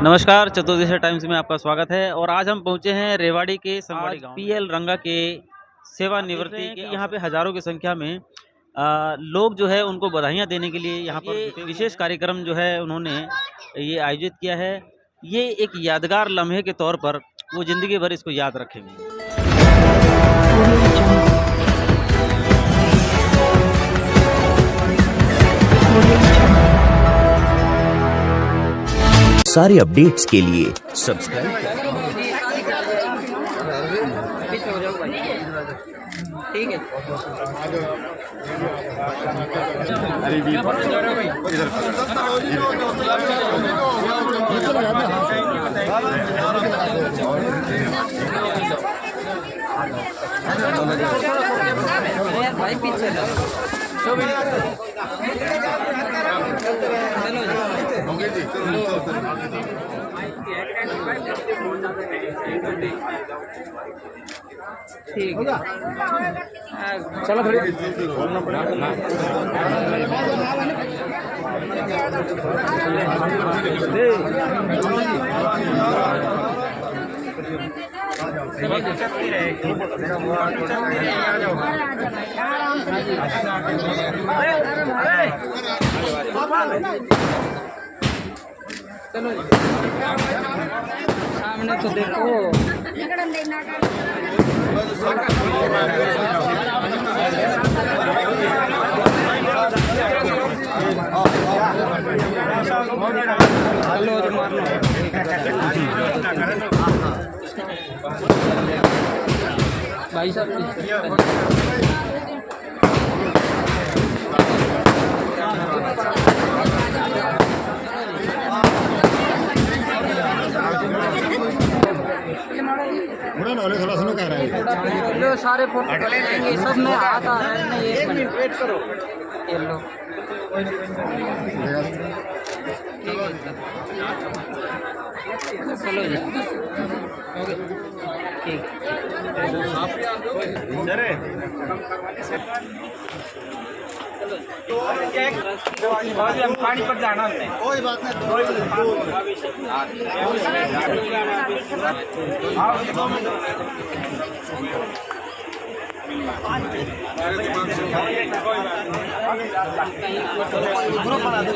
नमस्कार, चतुर्दिशा टाइम्स में आपका स्वागत है। और आज हम पहुंचे हैं रेवाड़ी के संगवाड़ी गांव पीएल रंगा के सेवानिवृत्ति के यहाँ पे हजारों की संख्या में लोग जो है उनको बधाइयाँ देने के लिए यहाँ पर विशेष कार्यक्रम जो है उन्होंने ये आयोजित किया है। ये एक यादगार लम्हे के तौर पर वो जिंदगी भर इसको याद रखेंगे। सारे अपडेट्स के लिए सब्सक्राइब करें। ठीक है। भाई पीछे ठीक है। चलो खड़ी बोलना पड़ेगा। चलो सामने तो देखो। भाई साहब सारे फोटो लेंगे, सब में हाथ आ रहा है। एक मिनट वेट करो। ये लो चलो जी ठीक। हम पानी पर जाना है। कोई बात नहीं। ग्रुप बना दो।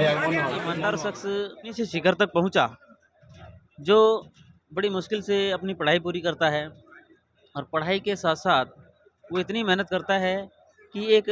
ईमानदार शख्स अपनी से शिखर तक पहुंचा, जो बड़ी मुश्किल से अपनी पढ़ाई पूरी करता है और पढ़ाई के साथ साथ वो इतनी मेहनत करता है कि एक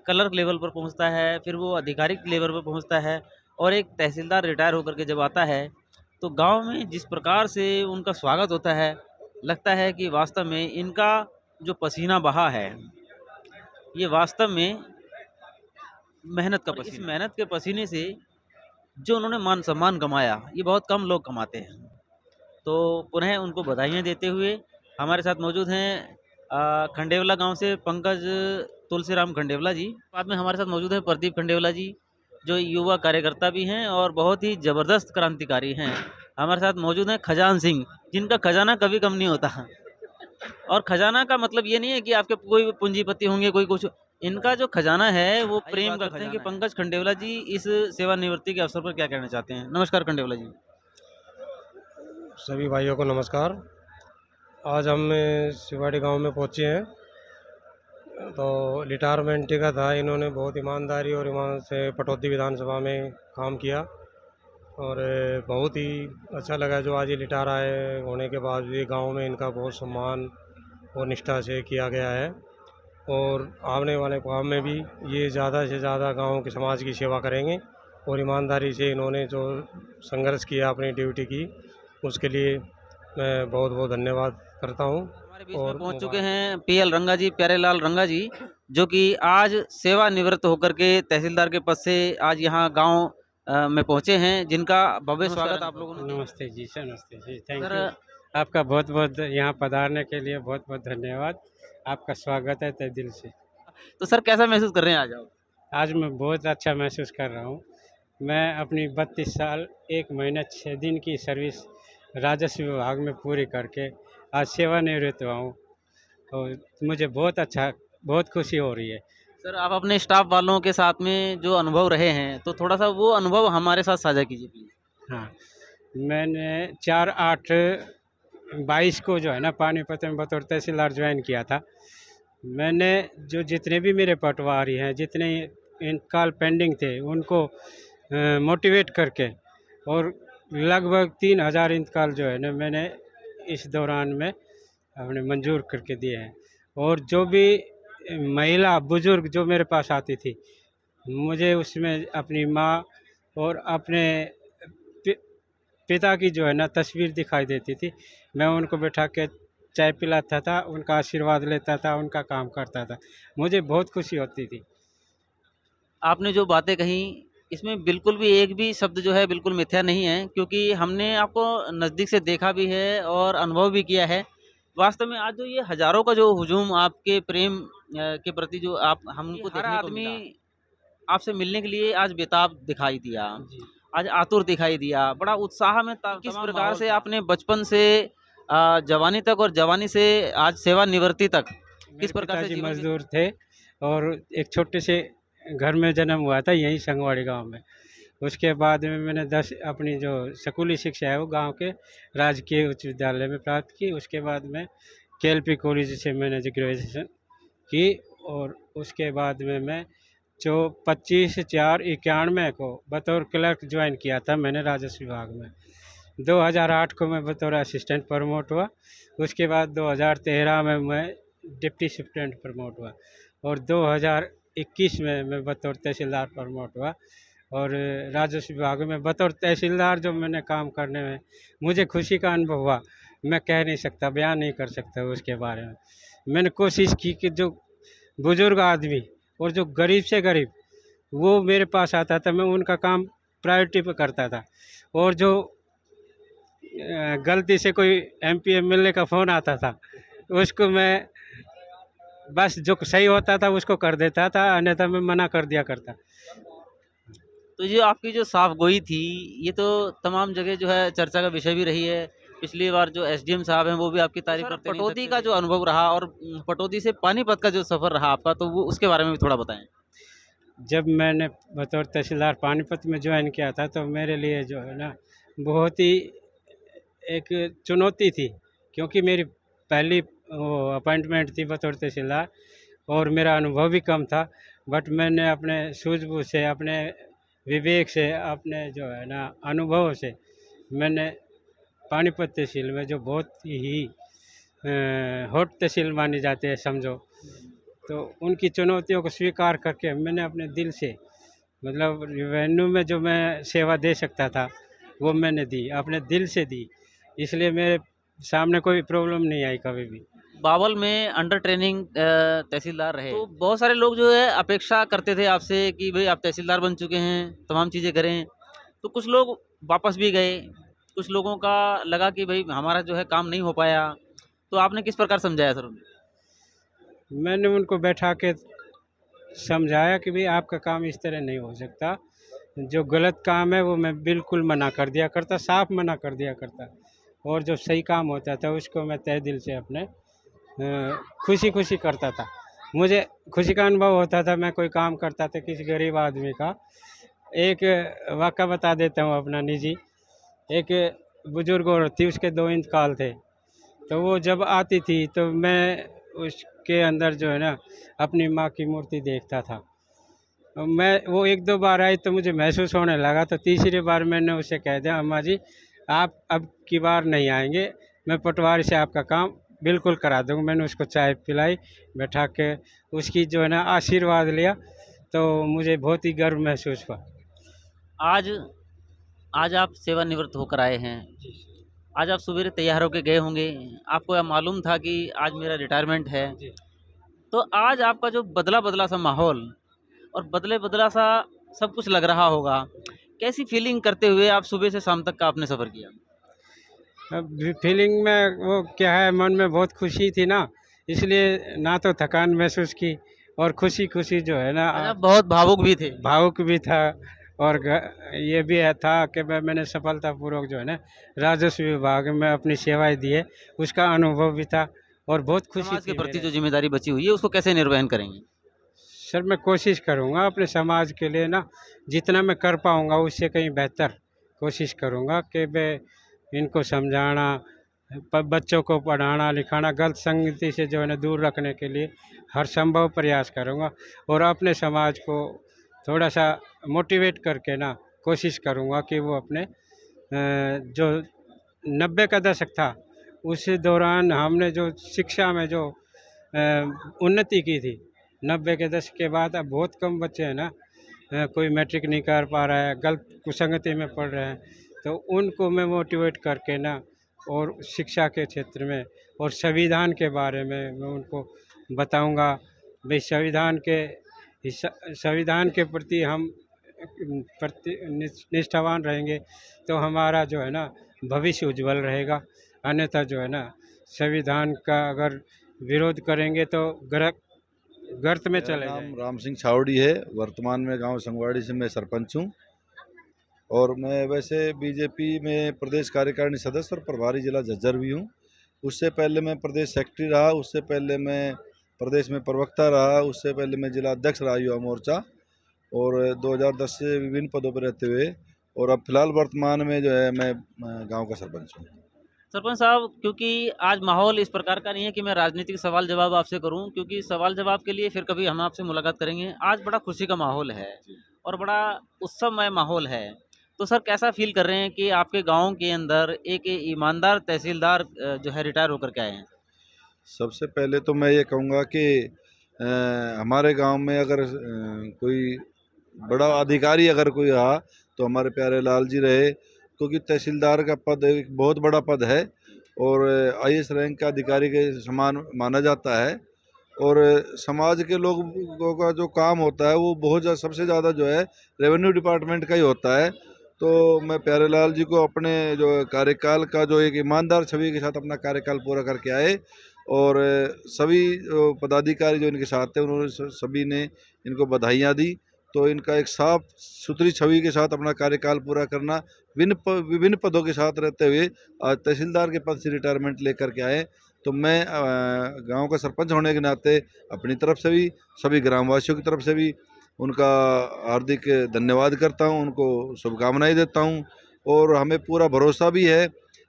क्लर्क लेवल पर पहुंचता है, फिर वो आधिकारिक लेवल पर पहुंचता है और एक तहसीलदार रिटायर होकर के जब आता है तो गांव में जिस प्रकार से उनका स्वागत होता है, लगता है कि वास्तव में इनका जो पसीना बहा है ये वास्तव में मेहनत का पसीना। इस मेहनत के पसीने से जो उन्होंने मान सम्मान कमाया ये बहुत कम लोग कमाते हैं। तो पुनः उनको बधाइयाँ देते हुए हमारे साथ मौजूद हैं खंडेवला गांव से पंकज तुलसीराम खंडेवला जी। बाद में हमारे साथ मौजूद हैं प्रदीप खंडेवला जी, जो युवा कार्यकर्ता भी हैं और बहुत ही ज़बरदस्त क्रांतिकारी हैं। हमारे साथ मौजूद हैं खजान सिंह, जिनका खजाना कभी कम नहीं होता। और खजाना का मतलब ये नहीं है कि आपके कोई पूंजीपति होंगे, कोई कुछ। इनका जो खजाना है वो प्रेम का खजाना है। कि पंकज खंडेवला जी इस सेवानिवृत्ति के अवसर पर क्या कहना चाहते हैं? नमस्कार खंडेवला जी। सभी भाइयों को नमस्कार। आज हम शिवाड़ी गांव में पहुंचे हैं। तो रिटायरमेंट का था। इन्होंने बहुत ईमानदारी और ईमान से पटौदी विधानसभा में काम किया और बहुत ही अच्छा लगा जो आज ये रिटायर आए होने के बाद भी गांव में इनका बहुत सम्मान और निष्ठा से किया गया है और आने वाले काम में भी ये ज़्यादा से ज़्यादा गाँव के समाज की सेवा करेंगे और ईमानदारी से इन्होंने जो संघर्ष किया अपनी ड्यूटी की उसके लिए मैं बहुत बहुत धन्यवाद करता हूँ। हमारे बीच में और पहुंच चुके हैं पीएल रंगा जी, प्यारेलाल रंगा जी, जो कि आज सेवानिवृत्त होकर के तहसीलदार के पद से आज यहाँ गांव में पहुंचे हैं, जिनका भव्य स्वागत आप लोगों ने किया। नमस्ते जी सर, नमस्ते जी, थैंक सर, यू। आपका बहुत बहुत यहाँ पधारने के लिए बहुत बहुत धन्यवाद। आपका स्वागत है तहे दिल से। तो सर कैसा महसूस कर रहे हैं आज आप? आज मैं बहुत अच्छा महसूस कर रहा हूँ। मैं अपनी 32 साल 1 महीने 6 दिन की सर्विस राजस्व विभाग में पूरी करके आज सेवानिवृत्त हुआ हूँ और मुझे बहुत खुशी हो रही है। सर आप अपने स्टाफ वालों के साथ में जो अनुभव रहे हैं तो थोड़ा सा वो अनुभव हमारे साथ साझा कीजिए प्लीज। हाँ, मैंने 4/8/22 को जो है ना पानीपत में बतौर तहसीलदार ज्वाइन किया था। मैंने जो जितने भी मेरे पटवारी हैं, जितने इंतकाल पेंडिंग थे, उनको मोटिवेट करके और लगभग 3000 इंतकाल जो है ना मैंने इस दौरान में अपने मंजूर करके दिए हैं। और जो भी महिला बुजुर्ग जो मेरे पास आती थी, मुझे उसमें अपनी माँ और अपने पिता की जो है ना तस्वीर दिखाई देती थी। मैं उनको बैठा के चाय पिलाता था, उनका आशीर्वाद लेता था, उनका काम करता था। मुझे बहुत खुशी होती थी। आपने जो बातें कही इसमें बिल्कुल भी एक भी शब्द जो है बिल्कुल मिथ्या नहीं है, क्योंकि हमने आपको नज़दीक से देखा भी है और अनुभव भी किया है। वास्तव में आज जो ये हज़ारों का जो हुजूम आपके प्रेम के प्रति जो आप हमको देखने को मिला, आपसे मिलने के लिए आज बेताब दिखाई दिया, आज आतुर दिखाई दिया, बड़ा उत्साह में था। किस प्रकार से आपने बचपन से जवानी तक और जवानी से आज सेवानिवृत्ति तक किस प्रकार से पिताजी जीवन मजदूर थे और एक छोटे से घर में जन्म हुआ था यहीं संगवाड़ी गांव में। उसके बाद में मैंने अपनी जो स्कूली शिक्षा है वो गांव के राजकीय उच्च विद्यालय में प्राप्त की। उसके बाद में केएलपी कॉलेज से मैंने जो ग्रेजुएशन की और उसके बाद में मैं जो 25/4/91 को बतौर क्लर्क ज्वाइन किया था मैंने राजस्व विभाग में। 2008 को मैं बतौर असिस्टेंट प्रमोट हुआ। उसके बाद 2013 में मैं डिप्टी सुप्रिटेंडेंट प्रमोट हुआ और 2021 में मैं बतौर तहसीलदार प्रमोट हुआ। और राजस्व विभाग में बतौर तहसीलदार जो मैंने काम करने में मुझे खुशी का अनुभव हुआ, मैं कह नहीं सकता, बयान नहीं कर सकता उसके बारे में। मैंने कोशिश की कि जो बुज़ुर्ग आदमी और जो गरीब से गरीब वो मेरे पास आता था, मैं उनका काम प्रायोरिटी पे करता था। और जो गलती से कोई एमपी एमएलए का फ़ोन आता था उसको मैं बस जो सही होता था उसको कर देता था, अन्यथा मैं मना कर दिया करता। तो ये आपकी जो साफगोई थी ये तो तमाम जगह जो है चर्चा का विषय भी रही है। पिछली बार जो एसडीएम साहब हैं वो भी आपकी तारीफ करते हैं। पटौदी का जो अनुभव रहा और पटौदी से पानीपत का जो सफ़र रहा आपका, तो वो उसके बारे में भी थोड़ा बताएं। जब मैंने बतौर तहसीलदार पानीपत में ज्वाइन किया था तो मेरे लिए जो है ना बहुत ही एक चुनौती थी, क्योंकि मेरी पहली अपॉइंटमेंट थी बतौर तहसीलदार और मेरा अनुभव भी कम था। बट मैंने अपने सूझबूझ से, अपने विवेक से, अपने जो है ना अनुभव से मैंने पानीपत तहसील में जो बहुत ही हॉट तहसील मानी जाती है समझो, तो उनकी चुनौतियों को स्वीकार करके मैंने अपने दिल से, मतलब रेवेन्यू में जो मैं सेवा दे सकता था वो मैंने दी, अपने दिल से दी। इसलिए मेरे सामने कोई प्रॉब्लम नहीं आई कभी भी। बावल में अंडर ट्रेनिंग तहसीलदार रहे, तो बहुत सारे लोग जो है अपेक्षा करते थे आपसे कि भाई आप तहसीलदार बन चुके हैं, तमाम चीज़ें करें। तो कुछ लोग वापस भी गए, कुछ लोगों का लगा कि भाई हमारा जो है काम नहीं हो पाया। तो आपने किस प्रकार समझाया सर उन्हें? मैंने उनको बैठा के समझाया कि भाई आपका काम इस तरह नहीं हो सकता, जो गलत काम है वो मैं बिल्कुल मना कर दिया करता, साफ मना कर दिया करता। और जो सही काम होता था उसको मैं तहे दिल से अपने खुशी खुशी करता था। मुझे खुशी का अनुभव होता था, मैं कोई काम करता था किसी गरीब आदमी का। एक वाक़या बता देता हूँ अपना निजी। एक बुज़ुर्ग औरत थी, उसके 2 इंतकाल थे, तो वो जब आती थी तो मैं के अंदर जो है ना अपनी माँ की मूर्ति देखता था। मैं वो एक दो बार आई तो मुझे महसूस होने लगा, तो तीसरी बार मैंने उसे कह दिया, अम्मा जी आप अब की बार नहीं आएंगे, मैं पटवारी से आपका काम बिल्कुल करा दूँगा। मैंने उसको चाय पिलाई, बैठा के उसकी जो है ना आशीर्वाद लिया, तो मुझे बहुत ही गर्व महसूस हुआ। आज आज आप सेवानिवृत्त होकर आए हैं। आज आप सवेरे तैयार होकर गए होंगे, आपको यह मालूम था कि आज मेरा रिटायरमेंट है। जी। तो आज आपका जो बदला सा माहौल और बदला सा सब कुछ लग रहा होगा, कैसी फीलिंग करते हुए आप सुबह से शाम तक का आपने सफ़र किया? अब फीलिंग में वो क्या है, मन में बहुत खुशी थी ना, इसलिए ना तो थकान महसूस की और खुशी जो है ना आज आप बहुत भावुक भी थे। भावुक भी था, और ये भी था कि मैंने सफलतापूर्वक जो है ना राजस्व विभाग में अपनी सेवाएं दी है, उसका अनुभव भी था और बहुत खुशी समाज के थी प्रति मेरे। जो जिम्मेदारी बची हुई है उसको कैसे निर्वहन करेंगे? सर मैं कोशिश करूँगा अपने समाज के लिए ना, जितना मैं कर पाऊँगा उससे कहीं बेहतर कोशिश करूँगा कि मैं इनको समझाना, बच्चों को पढ़ाना लिखाना, गलत संगति से जो है ना दूर रखने के लिए हर संभव प्रयास करूँगा, और अपने समाज को थोड़ा सा मोटिवेट करके ना कोशिश करूँगा कि वो अपने जो 90 का दशक था उस दौरान हमने जो शिक्षा में जो उन्नति की थी, 90 के दशक के बाद अब बहुत कम बच्चे हैं ना कोई मैट्रिक नहीं कर पा रहा है, गलत कुसंगति में पढ़ रहे हैं, तो उनको मैं मोटिवेट करके ना और शिक्षा के क्षेत्र में और संविधान के बारे में मैं उनको बताऊंगा। भाई संविधान के प्रति हम निष्ठावान रहेंगे तो हमारा जो है ना भविष्य उज्जवल रहेगा, अन्यथा जो है ना संविधान का अगर विरोध करेंगे तो गर्त में चले मेरा नाम जाएंगे। राम सिंह छावड़ी है। वर्तमान में गांव संगवाड़ी से मैं सरपंच हूं, और मैं वैसे बीजेपी में प्रदेश कार्यकारिणी सदस्य और प्रभारी जिला झज्जर भी हूं। उससे पहले मैं प्रदेश सेक्रेटरी रहा, उससे पहले मैं प्रदेश में प्रवक्ता रहा, उससे पहले मैं जिला अध्यक्ष रहा युवा मोर्चा, और 2010 से विभिन्न पदों पर रहते हुए, और अब फिलहाल वर्तमान में जो है मैं गांव का सरपंच हूँ। सरपंच साहब, क्योंकि आज माहौल इस प्रकार का नहीं है कि मैं राजनीतिक सवाल जवाब आपसे करूं, क्योंकि सवाल जवाब के लिए फिर कभी हम आपसे मुलाकात करेंगे। आज बड़ा खुशी का माहौल है और बड़ा उत्सवमय माहौल है। तो सर कैसा फील कर रहे हैं कि आपके गांव के अंदर एक ईमानदार तहसीलदार जो है रिटायर होकर के आए हैं? सबसे पहले तो मैं ये कहूँगा कि हमारे गांव में अगर कोई बड़ा अधिकारी अगर कोई रहा तो हमारे प्यारे लाल जी रहे, क्योंकि तहसीलदार का पद एक बहुत बड़ा पद है और आईएएस रैंक का अधिकारी के समान माना जाता है, और समाज के लोगों का जो काम होता है वो बहुत सबसे ज़्यादा जो है रेवेन्यू डिपार्टमेंट का ही होता है। तो मैं प्यारे लाल जी को अपने जो कार्यकाल का जो एक ईमानदार छवि के साथ अपना कार्यकाल पूरा करके आए, और सभी पदाधिकारी जो इनके साथ थे उन्होंने सभी ने इनको बधाइयाँ दी। तो इनका एक साफ सुथरी छवि के साथ अपना कार्यकाल पूरा करना, विभिन्न पदों के साथ रहते हुए आज तहसीलदार के पद से रिटायरमेंट लेकर के आए। तो मैं गांव का सरपंच होने के नाते अपनी तरफ से भी सभी ग्रामवासियों की तरफ से भी उनका हार्दिक धन्यवाद करता हूं, उनको शुभकामनाएं देता हूं, और हमें पूरा भरोसा भी है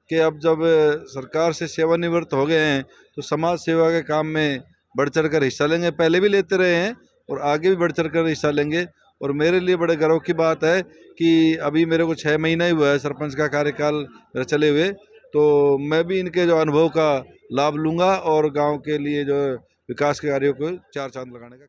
कि अब जब सरकार से सेवानिवृत्त हो गए हैं तो समाज सेवा के काम में बढ़ चढ़ कर हिस्सा लेंगे। पहले भी लेते रहे हैं और आगे भी बढ़ चढ़ कर हिस्सा लेंगे। और मेरे लिए बड़े गर्व की बात है कि अभी मेरे को 6 महीना ही हुआ है सरपंच का कार्यकाल मेरा चले हुए, तो मैं भी इनके जो अनुभव का लाभ लूँगा और गांव के लिए जो विकास के कार्यों को 4 चांद लगाने का